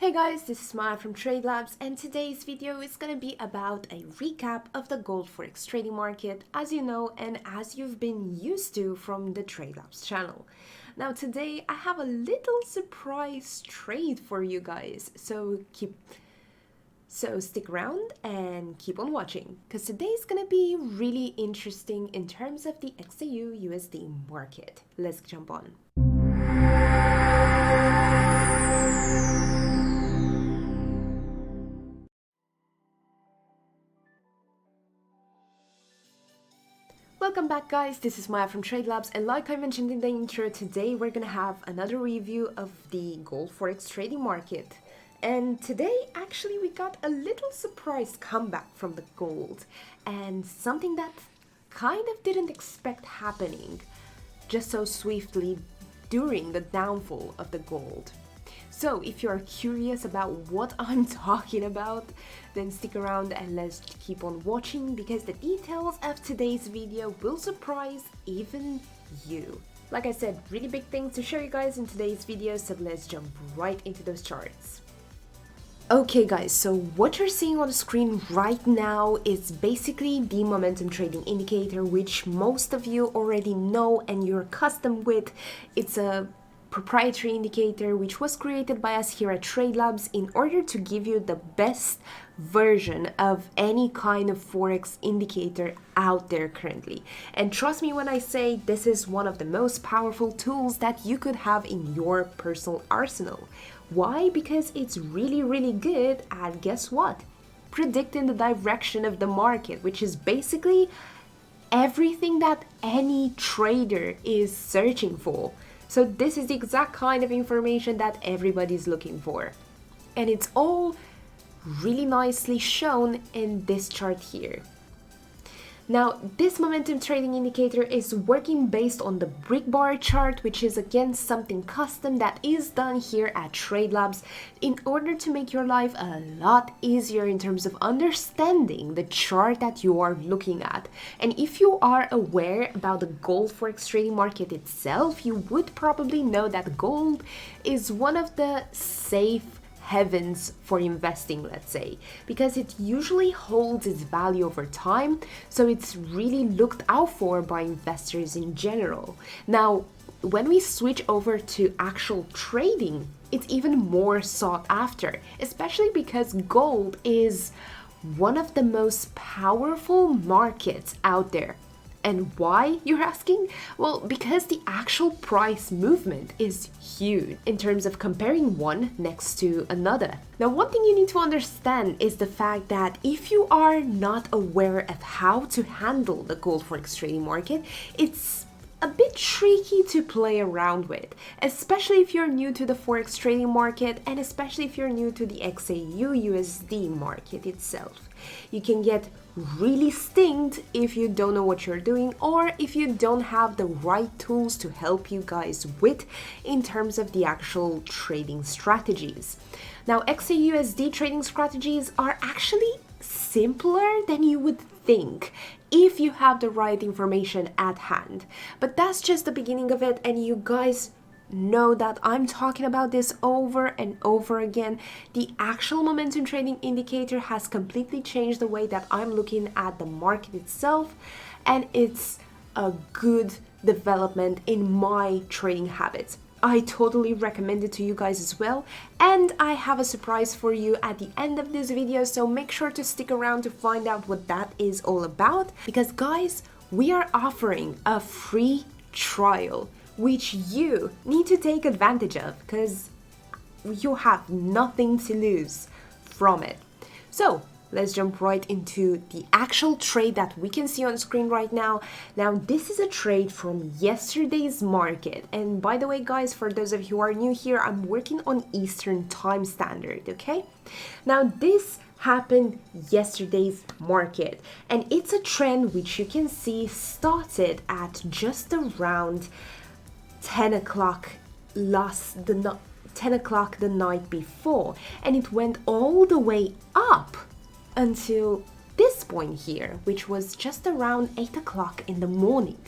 Hey guys, this is Maya from Trade Labs, and today's video is going to be about a recap of the gold forex trading market, as you know and as you've been used to from the Trade Labs channel. Now today I have a little surprise trade for you guys, so stick around and keep on watching, because today's going to be really interesting in terms of the XAU-USD market. Let's jump on. Welcome back guys, this is Maya from Trade Labs, and like I mentioned in the intro, today we're gonna have another review of the gold forex trading market. And today actually we got a little surprise comeback from the gold, and something that kind of didn't expect happening just so swiftly during the downfall of the gold. So if you're curious about what I'm talking about, then stick around and let's keep on watching, because the details of today's video will surprise even you. Like I said, really big things to show you guys in today's video, so let's jump right into those charts. Okay guys, so what you're seeing on the screen right now is basically the momentum trading indicator, which most of you already know and you're accustomed with. It's a proprietary indicator which was created by us here at Trade Labs in order to give you the best version of any kind of forex indicator out there currently. And trust me when I say this is one of the most powerful tools that you could have in your personal arsenal. Why? Because it's really good at, guess what? Predicting the direction of the market, which is basically everything that any trader is searching for. So this is the exact kind of information that everybody's looking for. And it's all really nicely shown in this chart here. Now, this momentum trading indicator is working based on the brick bar chart, which is again something custom that is done here at Trade Labs in order to make your life a lot easier in terms of understanding the chart that you are looking at. And if you are aware about the gold forex trading market itself, you would probably know that gold is one of the safe heavens for investing, let's say, because it usually holds its value over time, so it's really looked out for by investors in general. Now, when we switch over to actual trading, it's even more sought after, especially because gold is one of the most powerful markets out there. And why, you're asking? Well, because the actual price movement is huge in terms of comparing one next to another. Now, one thing you need to understand is the fact that if you are not aware of how to handle the gold forex trading market, it's a bit tricky to play around with, especially if you're new to the forex trading market and especially if you're new to the XAU-USD market itself. You can get really stinged if you don't know what you're doing, or if you don't have the right tools to help you guys with in terms of the actual trading strategies. Now, XAU-USD trading strategies are actually simpler than you would think if you have the right information at hand. But that's just the beginning of it, and you guys know that I'm talking about this over and over again. The actual momentum trading indicator has completely changed the way that I'm looking at the market itself, and it's a good development in my trading habits. I totally recommend it to you guys as well, and I have a surprise for you at the end of this video, so make sure to stick around to find out what that is all about, because guys, we are offering a free trial which you need to take advantage of, because you have nothing to lose from it. So let's jump right into the actual trade that we can see on screen right now. Now, this is a trade from yesterday's market. And by the way, guys, for those of you who are new here, I'm working on Eastern Time Standard, okay? Now, this happened yesterday's market, and it's a trend which you can see started at just around 10 o'clock the night before, and it went all the way up until this point here, which was just around 8 o'clock in the morning.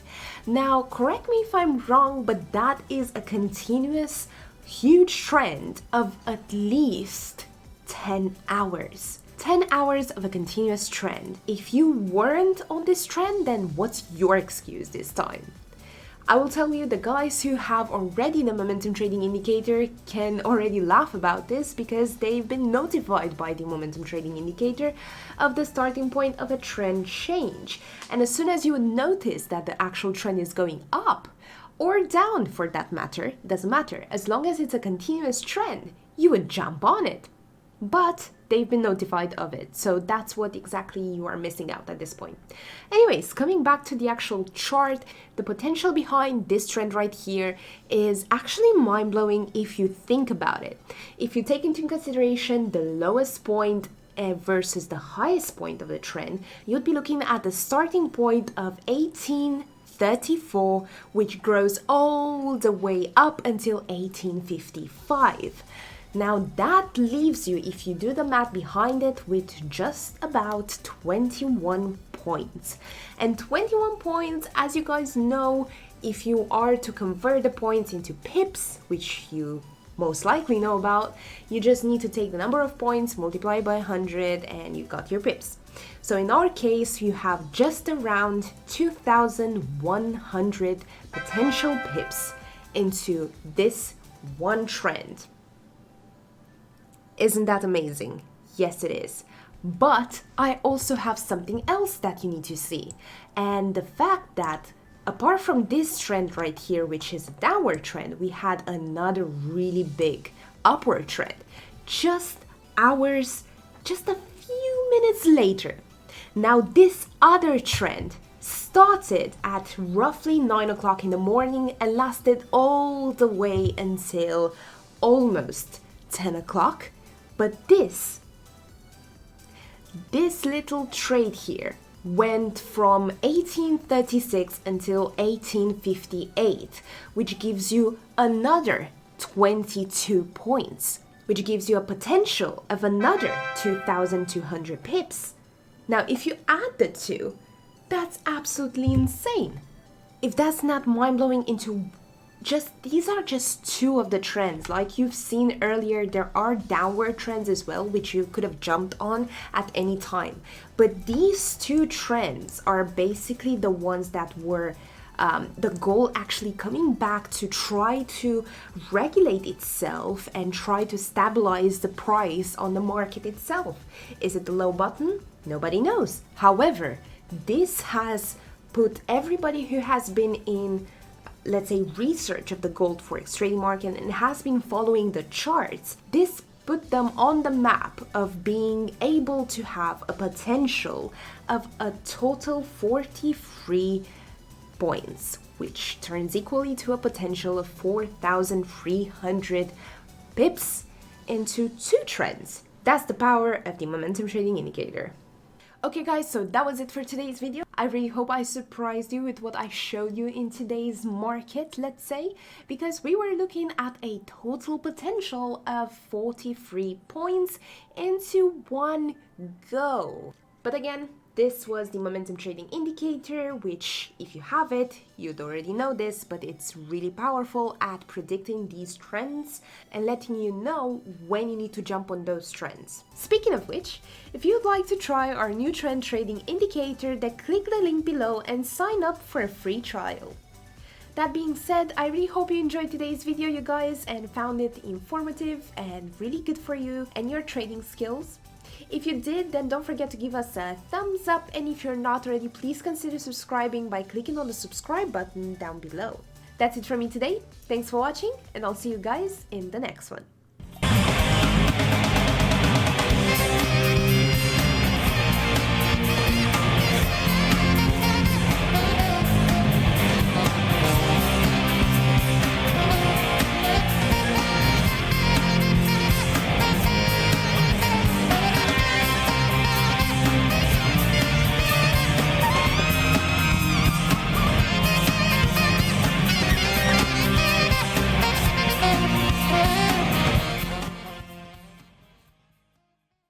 Now, correct me if I'm wrong, but that is a continuous huge trend of at least 10 hours. 10 hours of a continuous trend. If you weren't on this trend, then what's your excuse this time? I will tell you, the guys who have already the momentum trading indicator can already laugh about this because they've been notified by the momentum trading indicator of the starting point of a trend change. And as soon as you would notice that the actual trend is going up or down for that matter, doesn't matter, as long as it's a continuous trend, you would jump on it. But they've been notified of it, so that's what exactly you are missing out at this point. Anyways, coming back to the actual chart, the potential behind this trend right here is actually mind-blowing if you think about it. If you take into consideration the lowest point versus the highest point of the trend, you'd be looking at the starting point of 1834, which grows all the way up until 1855. Now that leaves you, if you do the math behind it, with just about 21 points. And 21 points, as you guys know, if you are to convert the points into pips, which you most likely know about, you just need to take the number of points, multiply by 100, and you got your pips. So in our case, you have just around 2,100 potential pips into this one trend. Isn't that amazing? Yes, it is. But I also have something else that you need to see. And the fact that apart from this trend right here, which is a downward trend, we had another really big upward trend. Just a few minutes later. Now this other trend started at roughly 9 o'clock in the morning and lasted all the way until almost 10 o'clock. But this little trade here went from 1836 until 1858, which gives you another 22 points, which gives you a potential of another 2,200 pips. Now, if you add the two, that's absolutely insane. If that's not mind-blowing into these are just two of the trends. Like you've seen earlier, there are downward trends as well, which you could have jumped on at any time. But these two trends are basically the ones that were the goal actually coming back to try to regulate itself and try to stabilize the price on the market itself. Is it the low button? Nobody knows. However, this has put everybody who has been in, let's say, research of the gold forex trading market and has been following the charts, this put them on the map of being able to have a potential of a total 43 points, which turns equally to a potential of 4,300 pips into two trends. That's the power of the momentum trading indicator. Okay guys, so that was it for today's video. I really hope I surprised you with what I showed you in today's market, let's say, because we were looking at a total potential of 43 points into one go. But again, this was the momentum trading indicator, which if you have it, you'd already know this, but it's really powerful at predicting these trends and letting you know when you need to jump on those trends. Speaking of which, if you'd like to try our new trend trading indicator, then click the link below and sign up for a free trial. That being said, I really hope you enjoyed today's video, you guys, and found it informative and really good for you and your trading skills. If you did, then don't forget to give us a thumbs up, and if you're not already, please consider subscribing by clicking on the subscribe button down below. That's it from me today. Thanks for watching, and I'll see you guys in the next one.